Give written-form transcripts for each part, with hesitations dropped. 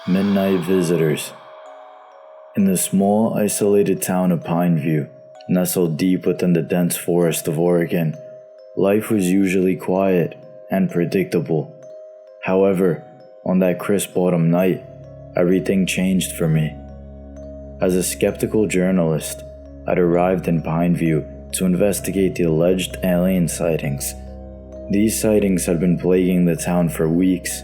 Midnight visitors. In the small, isolated town of Pineview, nestled deep within the dense forest of Oregon, life was usually quiet and predictable. However, on that crisp autumn night, everything changed for me. As a skeptical journalist, I'd arrived in Pineview to investigate the alleged alien sightings. These sightings had been plaguing the town for weeks.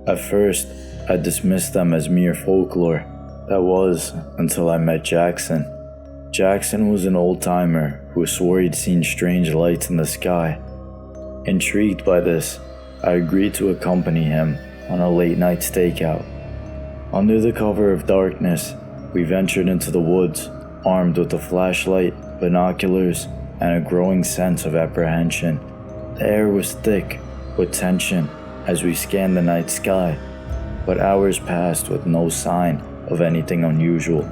At first, I dismissed them as mere folklore. That was until I met Jackson. Jackson was an old-timer who swore he'd seen strange lights in the sky. Intrigued by this, I agreed to accompany him on a late-night stakeout. Under the cover of darkness, we ventured into the woods, armed with a flashlight, binoculars, and a growing sense of apprehension. The air was thick with tension as we scanned the night sky, but hours passed with no sign of anything unusual.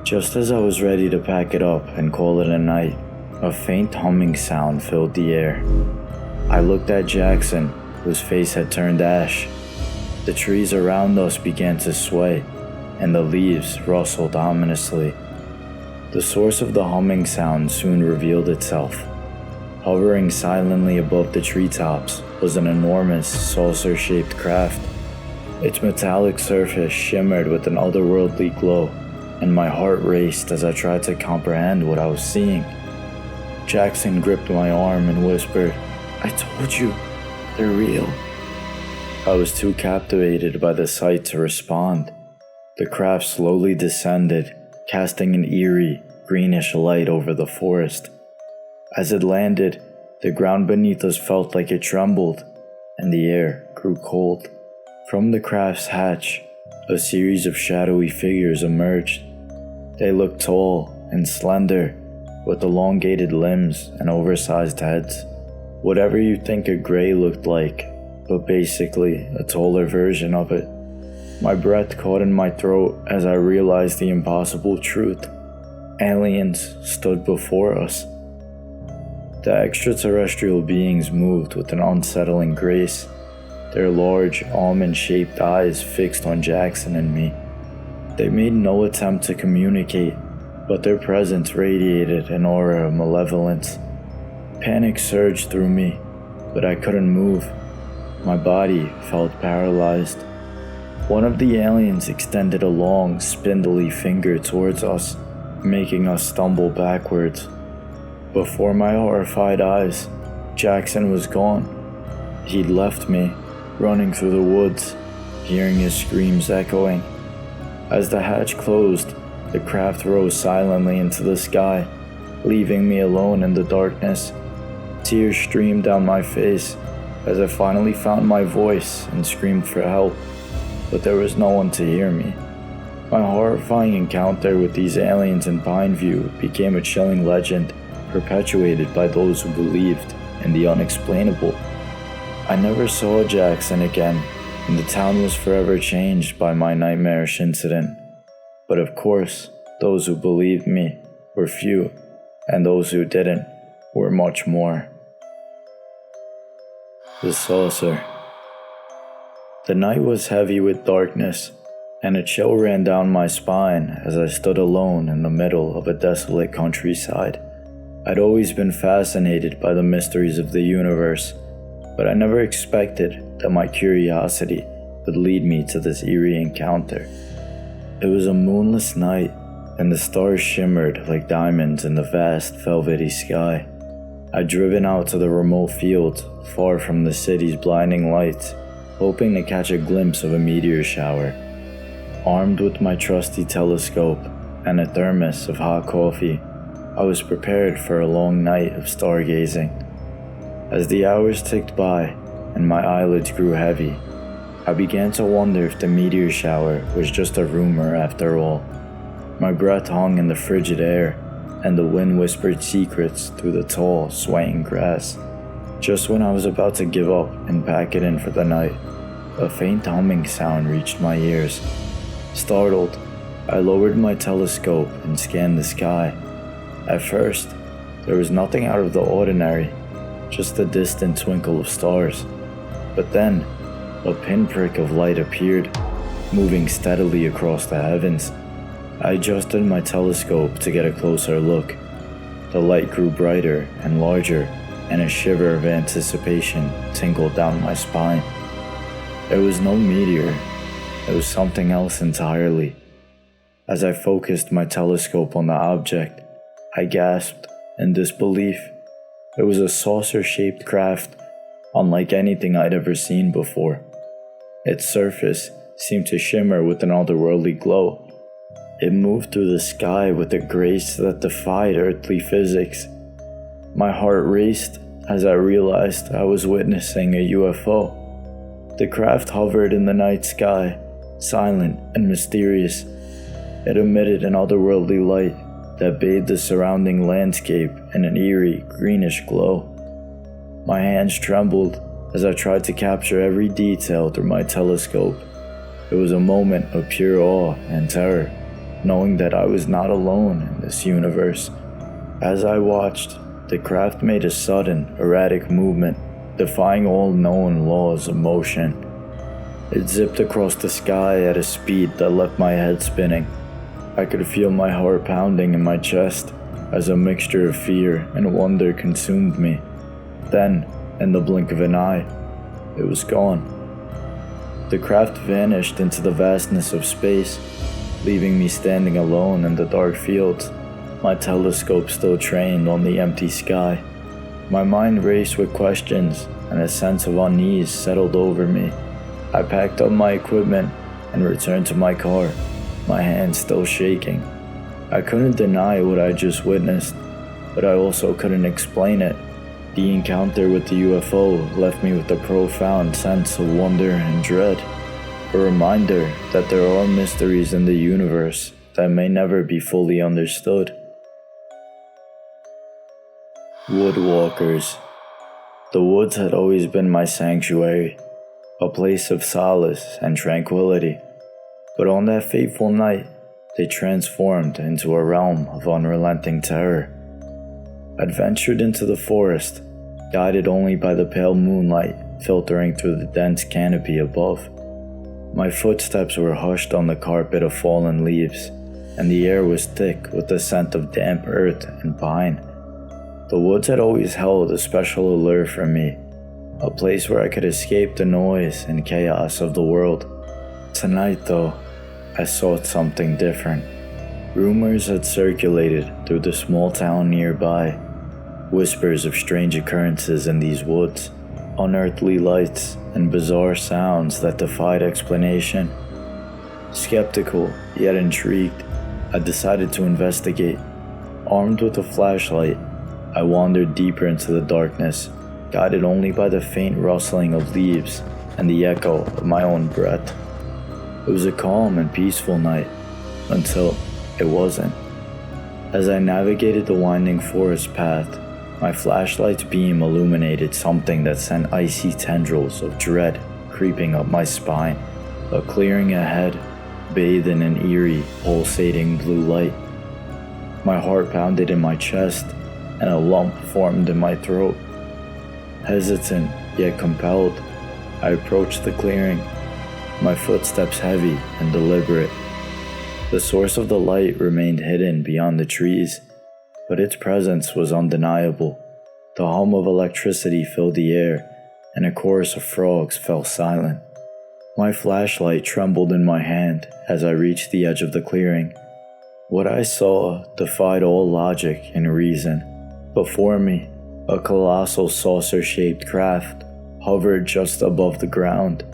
Just as I was ready to pack it up and call it a night, a faint humming sound filled the air. I looked at Jackson, whose face had turned ash. The trees around us began to sway, and the leaves rustled ominously. The source of the humming sound soon revealed itself. Hovering silently above the treetops was an enormous saucer-shaped craft. Its metallic surface shimmered with an otherworldly glow, and my heart raced as I tried to comprehend what I was seeing. Jackson gripped my arm and whispered, "I told you, they're real." I was too captivated by the sight to respond. The craft slowly descended, casting an eerie, greenish light over the forest. As it landed, the ground beneath us felt like it trembled, and the air grew cold. From the craft's hatch, a series of shadowy figures emerged. They looked tall and slender, with elongated limbs and oversized heads. Whatever you think a gray looked like, but basically a taller version of it. My breath caught in my throat as I realized the impossible truth. Aliens stood before us. The extraterrestrial beings moved with an unsettling grace, their large, almond-shaped eyes fixed on Jackson and me. They made no attempt to communicate, but their presence radiated an aura of malevolence. Panic surged through me, but I couldn't move. My body felt paralyzed. One of the aliens extended a long, spindly finger towards us, making us stumble backwards. Before my horrified eyes, Jackson was gone. He'd left me, running through the woods, hearing his screams echoing. As the hatch closed, the craft rose silently into the sky, leaving me alone in the darkness. Tears streamed down my face as I finally found my voice and screamed for help, but there was no one to hear me. My horrifying encounter with these aliens in Pineview became a chilling legend, perpetuated by those who believed in the unexplainable. I never saw Jackson again, and the town was forever changed by my nightmarish incident. But of course, those who believed me were few, and those who didn't were much more. The saucer. The night was heavy with darkness, and a chill ran down my spine as I stood alone in the middle of a desolate countryside. I'd always been fascinated by the mysteries of the universe, but I never expected that my curiosity would lead me to this eerie encounter. It was a moonless night, and the stars shimmered like diamonds in the vast velvety sky. I'd driven out to the remote fields, far from the city's blinding lights, hoping to catch a glimpse of a meteor shower. Armed with my trusty telescope and a thermos of hot coffee, I was prepared for a long night of stargazing. As the hours ticked by and my eyelids grew heavy, I began to wonder if the meteor shower was just a rumor after all. My breath hung in the frigid air, and the wind whispered secrets through the tall, swaying grass. Just when I was about to give up and pack it in for the night, a faint humming sound reached my ears. Startled, I lowered my telescope and scanned the sky. At first, there was nothing out of the ordinary, just a distant twinkle of stars. But then, a pinprick of light appeared, moving steadily across the heavens. I adjusted my telescope to get a closer look. The light grew brighter and larger, and a shiver of anticipation tingled down my spine. It was no meteor, it was something else entirely. As I focused my telescope on the object, I gasped in disbelief. It was a saucer-shaped craft, unlike anything I'd ever seen before. Its surface seemed to shimmer with an otherworldly glow. It moved through the sky with a grace that defied earthly physics. My heart raced as I realized I was witnessing a UFO. The craft hovered in the night sky, silent and mysterious. It emitted an otherworldly light that bathed the surrounding landscape in an eerie, greenish glow. My hands trembled as I tried to capture every detail through my telescope. It was a moment of pure awe and terror, knowing that I was not alone in this universe. As I watched, the craft made a sudden, erratic movement, defying all known laws of motion. It zipped across the sky at a speed that left my head spinning. I could feel my heart pounding in my chest as a mixture of fear and wonder consumed me. Then, in the blink of an eye, it was gone. The craft vanished into the vastness of space, leaving me standing alone in the dark fields, my telescope still trained on the empty sky. My mind raced with questions, and a sense of unease settled over me. I packed up my equipment and returned to my car, my hands still shaking. I couldn't deny what I just witnessed, but I also couldn't explain it. The encounter with the UFO left me with a profound sense of wonder and dread, a reminder that there are mysteries in the universe that may never be fully understood. Woodwalkers. The woods had always been my sanctuary, a place of solace and tranquility, but on that fateful night, they transformed into a realm of unrelenting terror. I'd ventured into the forest, guided only by the pale moonlight filtering through the dense canopy above. My footsteps were hushed on the carpet of fallen leaves, and the air was thick with the scent of damp earth and pine. The woods had always held a special allure for me, a place where I could escape the noise and chaos of the world. Tonight, though, I sought something different. Rumors had circulated through the small town nearby, whispers of strange occurrences in these woods, unearthly lights, and bizarre sounds that defied explanation. Skeptical, yet intrigued, I decided to investigate. Armed with a flashlight, I wandered deeper into the darkness, guided only by the faint rustling of leaves and the echo of my own breath. It was a calm and peaceful night, until it wasn't. As I navigated the winding forest path, my flashlight's beam illuminated something that sent icy tendrils of dread creeping up my spine. A clearing ahead, bathed in an eerie, pulsating blue light. My heart pounded in my chest, and a lump formed in my throat. Hesitant, yet compelled, I approached the clearing, my footsteps heavy and deliberate. The source of the light remained hidden beyond the trees, but its presence was undeniable. The hum of electricity filled the air, and a chorus of frogs fell silent. My flashlight trembled in my hand as I reached the edge of the clearing. What I saw defied all logic and reason. Before me, a colossal saucer-shaped craft hovered just above the ground.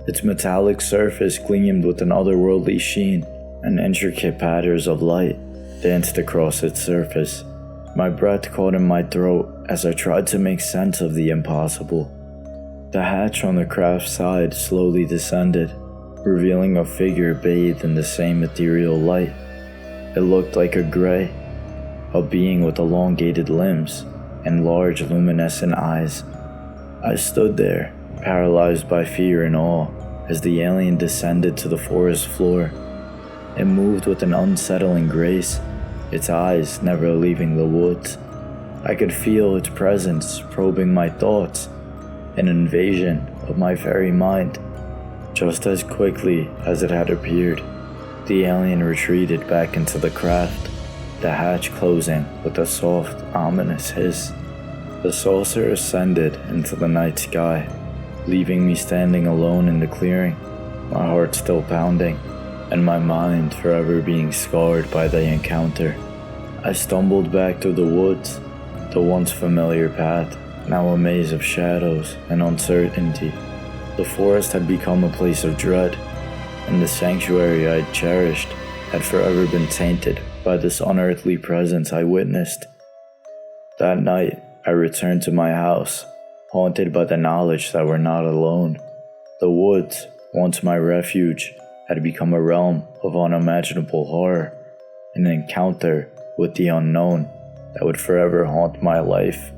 Its metallic surface gleamed with an otherworldly sheen, and intricate patterns of light danced across its surface. My breath caught in my throat as I tried to make sense of the impossible. The hatch on the craft's side slowly descended, revealing a figure bathed in the same ethereal light. It looked like a gray, a being with elongated limbs and large luminescent eyes. I stood there, paralyzed by fear and awe, as the alien descended to the forest floor. It moved with an unsettling grace, its eyes never leaving the woods. I could feel its presence probing my thoughts, an invasion of my very mind. Just as quickly as it had appeared, the alien retreated back into the craft, the hatch closing with a soft, ominous hiss. The saucer ascended into the night sky, leaving me standing alone in the clearing, my heart still pounding, and my mind forever being scarred by the encounter. I stumbled back through the woods, the once familiar path, now a maze of shadows and uncertainty. The forest had become a place of dread, and the sanctuary I'd cherished had forever been tainted by this unearthly presence I witnessed. That night, I returned to my house, haunted by the knowledge that we're not alone. The woods, once my refuge, had become a realm of unimaginable horror, an encounter with the unknown that would forever haunt my life.